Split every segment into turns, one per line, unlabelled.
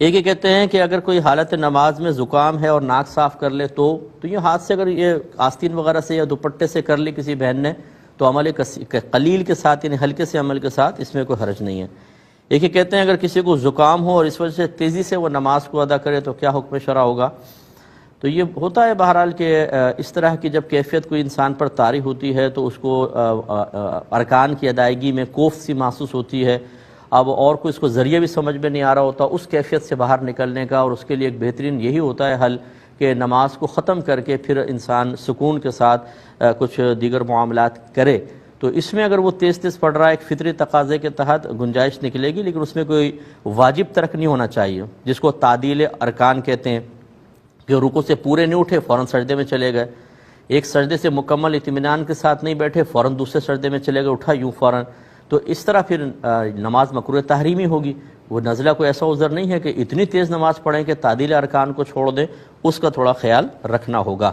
ایک یہ کہتے ہیں کہ اگر کوئی حالت نماز میں زکام ہے اور ناک صاف کر لے تو یہ ہاتھ سے اگر یہ آستین وغیرہ سے یا دوپٹے سے کر لی کسی بہن نے تو عمل قلیل کے ساتھ یعنی ہلکے سے عمل کے ساتھ اس میں کوئی حرج نہیں ہے۔ ایک یہ کہتے ہیں اگر کسی کو زکام ہو اور اس وجہ سے تیزی سے وہ نماز کو ادا کرے تو کیا حکم شرع ہوگا؟ تو یہ ہوتا ہے بہرحال کہ اس طرح کی جب کیفیت کوئی انسان پر طاری ہوتی ہے تو اس کو ارکان کی ادائیگی میں کوفت سی محسوس ہوتی ہے، اب اور کوئی اس کو ذریعہ بھی سمجھ میں نہیں آ رہا ہوتا، اس کیفیت سے باہر نکلنے کا اور اس کے لیے ایک بہترین یہی ہوتا ہے حل کہ نماز کو ختم کر کے پھر انسان سکون کے ساتھ کچھ دیگر معاملات کرے۔ تو اس میں اگر وہ تیز تیز پڑھ رہا ہے ایک فطری تقاضے کے تحت گنجائش نکلے گی، لیکن اس میں کوئی واجب ترک نہیں ہونا چاہیے، جس کو تعدیل ارکان کہتے ہیں کہ رکوع سے پورے نہیں اٹھے فوراً سجدے میں چلے گئے، ایک سجدے سے مکمل اطمینان کے ساتھ نہیں بیٹھے فوراً دوسرے سجدے میں چلے گئے، اٹھا یوں فوراً، تو اس طرح پھر نماز مکروہ تحریمی ہوگی۔ وہ نزلہ کوئی ایسا عذر نہیں ہے کہ اتنی تیز نماز پڑھیں کہ تعدیل ارکان کو چھوڑ دیں، اس کا تھوڑا خیال رکھنا ہوگا۔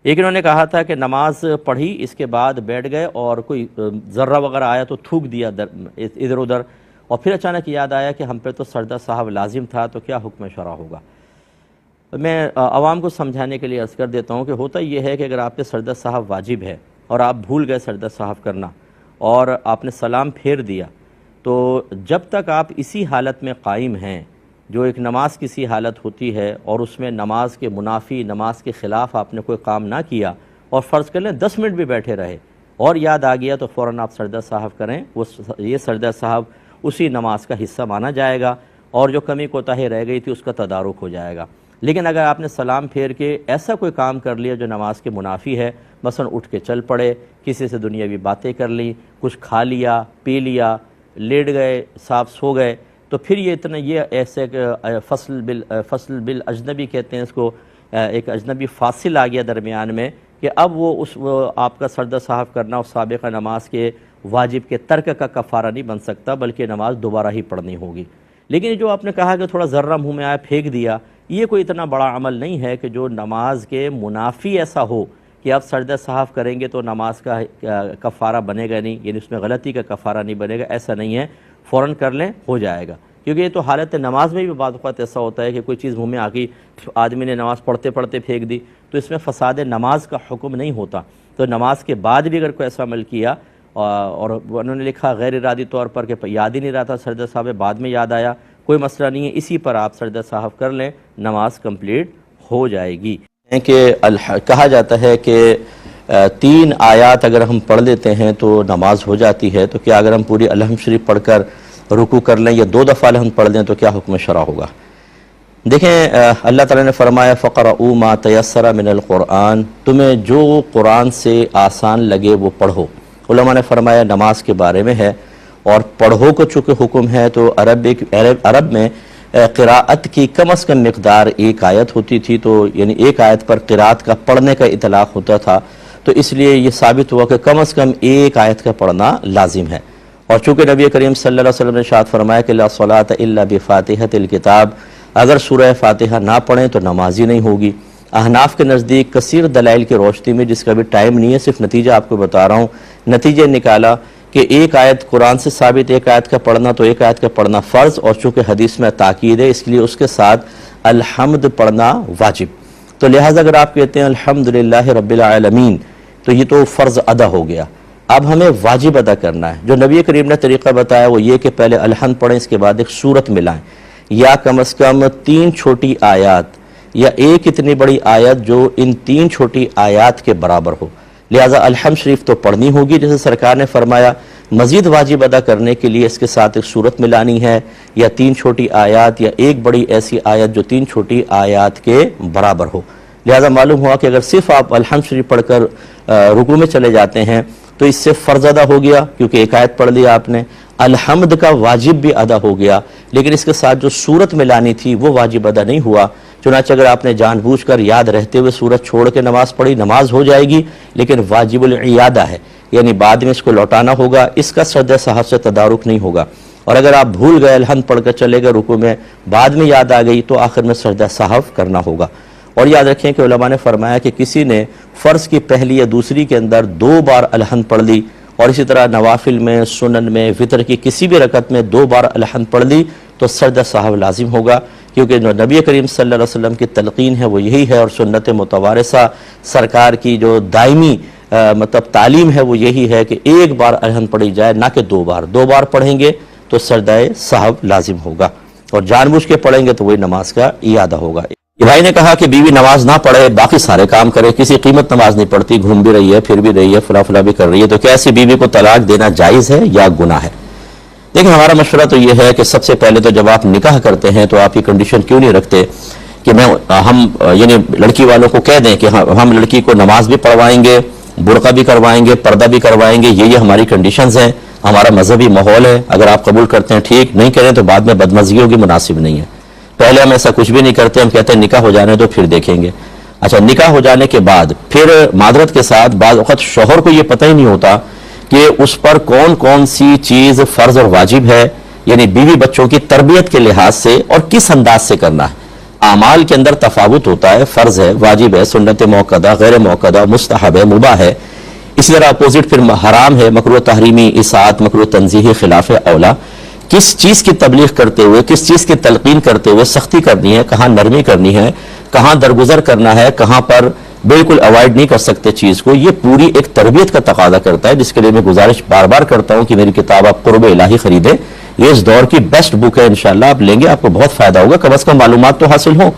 ایک انہوں نے کہا تھا کہ نماز پڑھی اس کے بعد بیٹھ گئے اور کوئی ذرہ وغیرہ آیا تو تھوک دیا ادھر ادھر، اور پھر اچانک یاد آیا کہ ہم پہ تو سجدہ صاحب لازم تھا، تو کیا حکم شرع ہوگا؟ میں عوام کو سمجھانے کے لیے عرض کر دیتا ہوں کہ ہوتا یہ ہے کہ اگر آپ پہ سجدہ صاحب واجب ہے اور آپ بھول گئے سجدہ صاحب کرنا اور آپ نے سلام پھیر دیا، تو جب تک آپ اسی حالت میں قائم ہیں جو ایک نماز کی سی حالت ہوتی ہے اور اس میں نماز کے منافی نماز کے خلاف آپ نے کوئی کام نہ کیا اور فرض کر لیں 10 منٹ بھی بیٹھے رہے اور یاد آ گیا تو فوراً آپ سجدہ صاحب کریں، یہ سجدہ صاحب اسی نماز کا حصہ مانا جائے گا اور جو کمی کوتاہی رہ گئی تھی اس کا تدارک ہو جائے گا۔ لیکن اگر آپ نے سلام پھیر کے ایسا کوئی کام کر لیا جو نماز کے منافی ہے، مثلا اٹھ کے چل پڑے، کسی سے دنیاوی باتیں کر لیں، کچھ کھا لیا پی لیٹ گئے صاف سو گئے، تو پھر یہ ایسے فصل بالاجنبی کہتے ہیں اس کو، ایک اجنبی فاصل آ گیا درمیان میں کہ اب وہ آپ کا سجدہ صاحب کرنا اس سابقہ نماز کے واجب کے ترک کا کفارہ نہیں بن سکتا، بلکہ نماز دوبارہ ہی پڑھنی ہوگی۔ لیکن جو آپ نے کہا کہ تھوڑا ذرہ منہ میں آیا پھینک دیا، یہ کوئی اتنا بڑا عمل نہیں ہے کہ جو نماز کے منافی ایسا ہو کہ آپ سجدہ صاحب کریں گے تو نماز کا کفارہ بنے گا نہیں، یعنی اس میں غلطی کا کفارہ نہیں بنے گا، ایسا نہیں ہے، فوراً کر لیں ہو جائے گا۔ کیونکہ یہ تو حالت نماز میں بھی بعض اوقات ایسا ہوتا ہے کہ کوئی چیز منہ میں آ گئی، آدمی نے نماز پڑھتے پڑھتے پھینک دی، تو اس میں فساد نماز کا حکم نہیں ہوتا۔ تو نماز کے بعد بھی اگر کوئی ایسا عمل کیا اور انہوں نے لکھا غیر ارادی طور پر کہ یاد ہی نہیں رہا تھا سجدہ صاحب، بعد میں یاد آیا، کوئی مسئلہ نہیں ہے، اسی پر آپ سجدہ صاحب کر لیں، نماز کمپلیٹ ہو جائے گی۔ کہ کہا جاتا ہے کہ 3 آیات اگر ہم پڑھ لیتے ہیں تو نماز ہو جاتی ہے، تو کیا اگر ہم پوری الحمد شریف پڑھ کر رکوع کر لیں یا 2 دفعہ الحمد پڑھ لیں تو کیا حکم شرع ہوگا؟ دیکھیں اللہ تعالیٰ نے فرمایا فَقْرَؤُوا مَا تَيَسَّرَ مِنَ الْقُرْآنِ، تمہیں جو قرآن سے آسان لگے وہ پڑھو۔ علماء نے فرمایا نماز کے بارے میں ہے، اور پڑھو کو چونکہ حکم ہے تو عرب میں قراءت کی کم از کم مقدار 1 آیت ہوتی تھی، تو یعنی 1 آیت پر قراءت کا پڑھنے کا اطلاق ہوتا تھا، تو اس لیے یہ ثابت ہوا کہ کم از کم 1 آیت کا پڑھنا لازم ہے۔ اور چونکہ نبی کریم صلی اللہ علیہ وسلم نے ارشاد فرمایا کہ لا صلاۃ الا بفاتحۃ الکتاب، اگر سورہ فاتحہ نہ پڑھیں تو نماز ہی نہیں ہوگی۔ احناف کے نزدیک کثیر دلائل کی روشنی میں، جس کا بھی ٹائم نہیں ہے، صرف نتیجہ آپ کو بتا رہا ہوں، نتیجہ نکالا کہ 1 آیت قرآن سے ثابت، 1 آیت کا پڑھنا، تو 1 آیت کا پڑھنا فرض، اور چونکہ حدیث میں تاکید ہے اس لیے اس کے ساتھ الحمد پڑھنا واجب۔ تو لہٰذا اگر آپ کہتے ہیں الحمدللہ رب العالمین تو یہ تو فرض ادا ہو گیا، اب ہمیں واجب ادا کرنا ہے۔ جو نبی کریم نے طریقہ بتایا وہ یہ کہ پہلے الحمد پڑھیں، اس کے بعد ایک سورت ملائیں، یا کم از کم 3 چھوٹی آیات یا ایک اتنی بڑی آیت جو ان 3 چھوٹی آیات کے برابر ہو۔ لہٰذا الحمد شریف تو پڑھنی ہوگی، جیسے سرکار نے فرمایا مزید واجب ادا کرنے کے لیے اس کے ساتھ ایک سورت ملانی ہے، یا 3 چھوٹی آیات یا ایک بڑی ایسی آیت جو 3 چھوٹی آیات کے برابر ہو۔ لہٰذا معلوم ہوا کہ اگر صرف آپ الحمد شریف پڑھ کر رکوع میں چلے جاتے ہیں تو اس سے فرض ادا ہو گیا، کیونکہ 1 آیت پڑھ لیا آپ نے، الحمد کا واجب بھی ادا ہو گیا، لیکن اس کے ساتھ جو سورت ملانی تھی وہ واجب ادا نہیں ہوا۔ چنانچہ اگر آپ نے جان بوجھ کر یاد رہتے ہوئے سورت چھوڑ کے نماز پڑھی، نماز ہو جائے گی، لیکن واجب العیادہ ہے، یعنی بعد میں اس کو لوٹانا ہوگا، اس کا سجدہ صاحب سے تدارک نہیں ہوگا۔ اور اگر آپ بھول گئے الحمد پڑھ کر چلے گئے رکوع میں، بعد میں یاد آ گئی تو آخر میں سجدہ صاحب کرنا ہوگا۔ اور یاد رکھیں کہ علماء نے فرمایا کہ کسی نے فرض کی پہلی یا دوسری کے اندر 2 بار الحمد پڑھ لی اور اسی طرح نوافل میں، سنن میں، وطر کی کسی بھی رکعت میں 2 بار الحمد پڑھ لی تو سجدہ سہو لازم ہوگا، کیونکہ نبی کریم صلی اللہ علیہ وسلم کی تلقین ہے وہ یہی ہے، اور سنت متوارثہ سرکار کی جو دائمی مطلب تعلیم ہے وہ یہی ہے کہ 1 بار الحمد پڑھی جائے، نہ کہ 2 بار 2 بار پڑھیں گے تو سجدہ سہو لازم ہوگا، اور جان بوجھ کے پڑھیں گے تو وہی نماز کا اعادہ ہوگا۔ یہ بھائی نے کہا کہ بیوی نماز نہ پڑھے، باقی سارے کام کرے، کسی قیمت نماز نہیں پڑھتی، گھوم بھی رہی ہے، پھر بھی رہی ہے، فلا فلا بھی کر رہی ہے، تو کیا ایسی بیوی کو طلاق دینا جائز ہے یا گناہ ہے؟ دیکھیں، ہمارا مشورہ تو یہ ہے کہ سب سے پہلے تو جب آپ نکاح کرتے ہیں تو آپ کی کنڈیشن کیوں نہیں رکھتے کہ ہم یعنی لڑکی والوں کو کہہ دیں کہ ہم لڑکی کو نماز بھی پڑھوائیں گے، برقع بھی کروائیں گے، پردہ بھی کروائیں گے، یہ ہماری کنڈیشنز ہیں، ہمارا مذہبی ماحول ہے، اگر آپ قبول کرتے ہیں ٹھیک، نہیں کریں تو بعد میں بدمزگی ہوگی، مناسب نہیں ہے۔ پہلے ہم ایسا کچھ بھی نہیں کرتے، ہم کہتے ہیں نکاح ہو جانے تو پھر دیکھیں گے۔ اچھا، نکاح ہو جانے کے بعد پھر معذرت کے ساتھ بعض وقت شوہر کو یہ پتہ ہی نہیں ہوتا کہ اس پر کون کون سی چیز فرض اور واجب ہے، یعنی بیوی بچوں کی تربیت کے لحاظ سے، اور کس انداز سے کرنا ہے۔ اعمال کے اندر تفاوت ہوتا ہے، فرض ہے، واجب ہے، سنت موقدہ، غیر موقدہ، مستحب ہے، مباح ہے۔ اسی طرح اپوزٹ پھر حرام ہے، مکروہ تحریمی، اصاعت، مکروہ تنزیہی، خلاف اولا۔ کس چیز کی تبلیغ کرتے ہوئے، کس چیز کی تلقین کرتے ہوئے سختی کرنی ہے، کہاں نرمی کرنی ہے، کہاں درگزر کرنا ہے، کہاں پر بالکل اوائڈ نہیں کر سکتے چیز کو، یہ پوری ایک تربیت کا تقاضا کرتا ہے، جس کے لیے میں گزارش بار بار کرتا ہوں کہ میری کتاب آپ قرب الہی خریدیں، یہ اس دور کی بیسٹ بک ہے، انشاءاللہ آپ لیں گے آپ کو بہت فائدہ ہوگا، کم از کم معلومات تو حاصل ہوں۔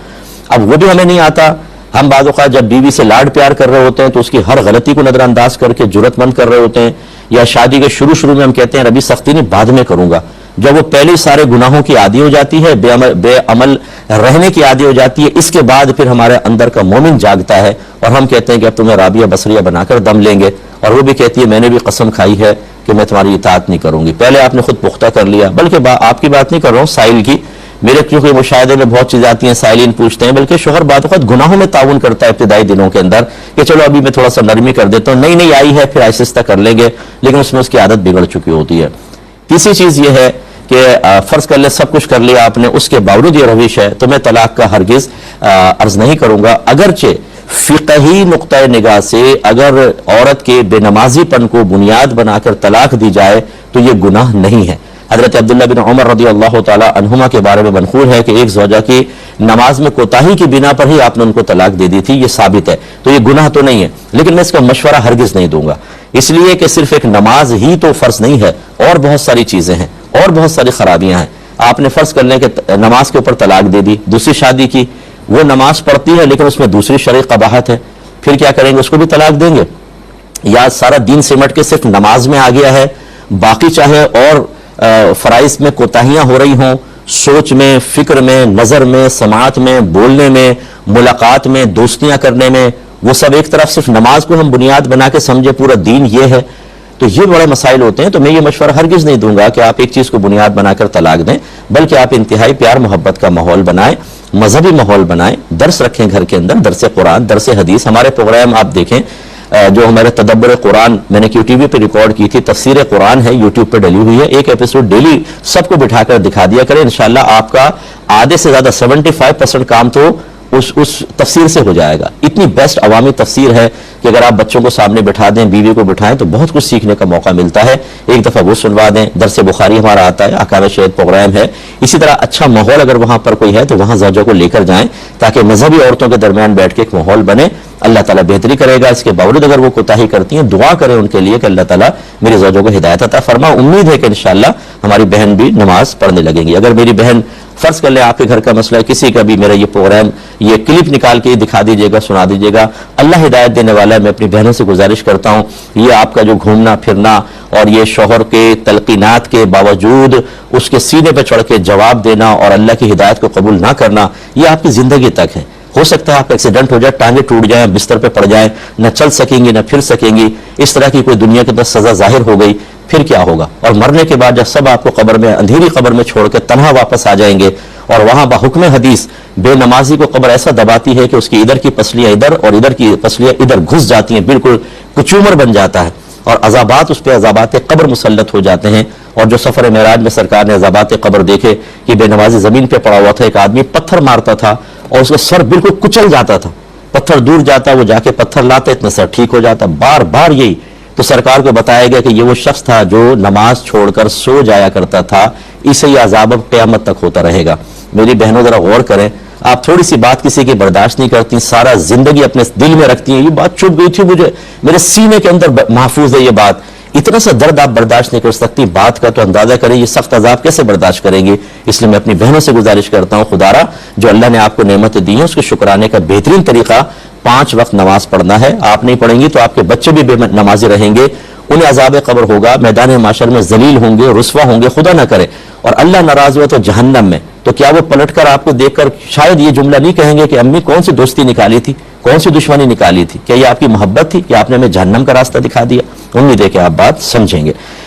اب وہ بھی ہمیں نہیں آتا، ہم بعض اوقات جب بیوی سے لاڈ پیار کر رہے ہوتے ہیں تو اس کی ہر غلطی کو نظر انداز کر کے جرات مند کر رہے ہوتے ہیں، یا شادی کے شروع میں ہم کہتے ہیں ربی سختی نہیں، بعد میں کروں گا، جب وہ پہلے سارے گناہوں کی عادی ہو جاتی ہے، بے عمل رہنے کی عادی ہو جاتی ہے، اس کے بعد پھر ہمارے اندر کا مومن جاگتا ہے اور ہم کہتے ہیں کہ اب تمہیں رابعہ بصریہ بنا کر دم لیں گے، اور وہ بھی کہتی ہے میں نے بھی قسم کھائی ہے کہ میں تمہاری اطاعت نہیں کروں گی۔ پہلے آپ نے خود پختہ کر لیا، بلکہ آپ کی بات نہیں کر رہا ہوں، سائل کی، میرے کیونکہ مشاہدے میں بہت چیزیں آتی ہیں، سائلین پوچھتے ہیں، بلکہ شوہر بعض وقت گناہوں میں تعاون کرتا ہے ابتدائی دنوں کے اندر کہ چلو ابھی میں تھوڑا سا نرمی کر دیتا ہوں، نہیں آئی ہے پھر آہستہ کر لیں گے، لیکن اس میں اس کی عادت بگڑ چکی ہوتی ہے۔ تیسری چیز یہ ہے کہ فرض کر لیں سب کچھ کر لیا آپ نے، اس کے باوجود یہ روش ہے تو میں طلاق کا ہرگز عرض نہیں کروں گا، اگرچہ فقہی نقطۂ نگاہ سے اگر عورت کے بے نمازی پن کو بنیاد بنا کر طلاق دی جائے تو یہ گناہ نہیں ہے۔ حضرت عبداللہ بن عمر رضی اللہ تعالی عنہما کے بارے میں منقول ہے کہ ایک زوجہ کی نماز میں کوتاہی کی بنا پر ہی آپ نے ان کو طلاق دے دی تھی، یہ ثابت ہے، تو یہ گناہ تو نہیں ہے، لیکن میں اس کا مشورہ ہرگز نہیں دوں گا، اس لیے کہ صرف ایک نماز ہی تو فرض نہیں ہے، اور بہت ساری چیزیں ہیں اور بہت ساری خرابیاں ہیں۔ آپ نے فرض کر لیں کہ نماز کے اوپر طلاق دے دی، دوسری شادی کی، وہ نماز پڑھتی ہے لیکن اس میں دوسری شرعی قباحت ہے، پھر کیا کریں گے؟ اس کو بھی طلاق دیں گے؟ یا سارا دین سمٹ کے صرف نماز میں آ گیا ہے، باقی چاہے اور فرائض میں کوتاہیاں ہو رہی ہوں، سوچ میں، فکر میں، نظر میں، سماعت میں، بولنے میں، ملاقات میں، دوستیاں کرنے میں، وہ سب ایک طرف صرف نماز کو ہم بنیاد بنا کے سمجھے پورا دین یہ ہے، تو یہ بڑے مسائل ہوتے ہیں۔ تو میں یہ مشورہ ہرگز نہیں دوں گا کہ آپ ایک چیز کو بنیاد بنا کر طلاق دیں، بلکہ آپ انتہائی پیار محبت کا ماحول بنائیں، مذہبی ماحول بنائیں، درس رکھیں گھر کے اندر، درس قرآن، درس حدیث۔ ہمارے پروگرام آپ دیکھیں، جو ہمارے تدبر قرآن میں نے QTV پہ ریکارڈ کی تھی، تفسیر قرآن ہے، YouTube پہ ڈلی ہوئی ہے، ایک ایپیسوڈ ڈیلی سب کو بٹھا کر دکھا دیا کریں، انشاءاللہ آپ کا آدھے سے زیادہ 75% کام تو اس تفسیر سے ہو جائے گا۔ اتنی بیسٹ عوامی تفسیر ہے کہ اگر آپ بچوں کو سامنے بٹھا دیں، بیوی کو بٹھائیں تو بہت کچھ سیکھنے کا موقع ملتا ہے۔ ایک دفعہ وہ سنوا دیں، درس بخاری ہمارا آتا ہے، احکام شریعت پروگرام ہے، اسی طرح اچھا ماحول اگر وہاں پر کوئی ہے تو وہاں زوجوں کو لے کر جائیں تاکہ مذہبی عورتوں کے درمیان بیٹھ کے ایک ماحول بنے۔ اللہ تعالیٰ بہتری کرے گا۔ اس کے باوجود اگر وہ کوتاہی کرتی ہیں، دعا کریں ان کے لیے کہ اللہ تعالیٰ میرے زوجوں کو ہدایت عطا فرما۔ امید ہے کہ انشاءاللہ ہماری بہن بھی نماز پڑھنے لگیں گی۔ اگر میری بہن فرض کر لیں آپ کے گھر کا مسئلہ ہے، کسی کا بھی میرا یہ پروگرام یہ کلپ نکال کے دکھا دیجیے گا، سنا دیجیے گا، اللہ ہدایت دینے والا ہے۔ میں اپنی بہنوں سے گزارش کرتا ہوں، یہ آپ کا جو گھومنا پھرنا اور یہ شوہر کے تلقینات کے باوجود اس کے سینے پہ چڑھ کے جواب دینا اور اللہ کی ہدایت کو قبول نہ کرنا، یہ آپ کی زندگی تک ہے۔ ہو سکتا ہے آپ کا ایکسیڈنٹ ہو جائے، ٹانگیں ٹوٹ جائیں، بستر پہ پڑ جائیں، نہ چل سکیں گی نہ پھر سکیں گی، اس طرح کی کوئی دنیا کے اندر سزا ظاہر ہو گئی، پھر کیا ہوگا؟ اور مرنے کے بعد جب سب آپ کو قبر میں، اندھیری قبر میں چھوڑ کے تنہا واپس آ جائیں گے، اور وہاں بحکم حدیث بے نمازی کو قبر ایسا دباتی ہے کہ اس کی ادھر کی پسلیاں ادھر اور ادھر کی پسلیاں ادھر گھس جاتی ہیں، بالکل کچومر بن جاتا ہے، اور عذابات اس پہ عذابات قبر مسلط ہو جاتے ہیں۔ اور جو سفر معراج میں سرکار نے عذابات قبر دیکھے کہ بے نمازی زمین پہ پڑا ہوا تھا، ایک آدمی پتھر مارتا تھا اور اس کا سر بالکل کچل جاتا تھا، پتھر دور جاتا، وہ جا کے پتھر لاتا، اتنا سر ٹھیک ہو جاتا، بار بار یہی۔
تو سرکار کو بتایا گیا کہ یہ وہ شخص تھا جو نماز چھوڑ کر سو جایا کرتا تھا، اسے یہ عذاب اب قیامت تک ہوتا رہے گا۔ میری بہنوں ذرا غور کریں، آپ تھوڑی سی بات کسی کی برداشت نہیں کرتی، سارا زندگی اپنے دل میں رکھتی ہیں، یہ بات چھپ گئی تھی مجھے، میرے سینے کے اندر محفوظ ہے یہ بات، اتنا سا درد آپ برداشت نہیں کر سکتی بات کا، تو اندازہ کریں یہ سخت عذاب کیسے برداشت کریں گی۔ اس لیے میں اپنی بہنوں سے گزارش کرتا ہوں، خدا را جو اللہ نے آپ کو نعمتیں دی ہیں اس کے شکرانے کا بہترین طریقہ 5 وقت نماز پڑھنا ہے۔ آپ نہیں پڑھیں گی تو آپ کے بچے بھی بے نمازی رہیں گے، انہیں عذاب قبر ہوگا، میدان معاشر میں ذلیل ہوں گے، رسوا ہوں گے، خدا نہ کرے، اور اللہ ناراض ہوا تو جہنم میں۔ تو کیا وہ پلٹ کر آپ کو دیکھ کر شاید یہ جملہ نہیں کہیں گے کہ امی کون سی دوستی نکالی تھی، کون سی دشمنی نکالی تھی؟ کیا یہ آپ کی محبت تھی کہ آپ نے ہمیں جہنم کا راستہ دکھا دیا؟ امید ہے کہ آپ بات سمجھیں گے۔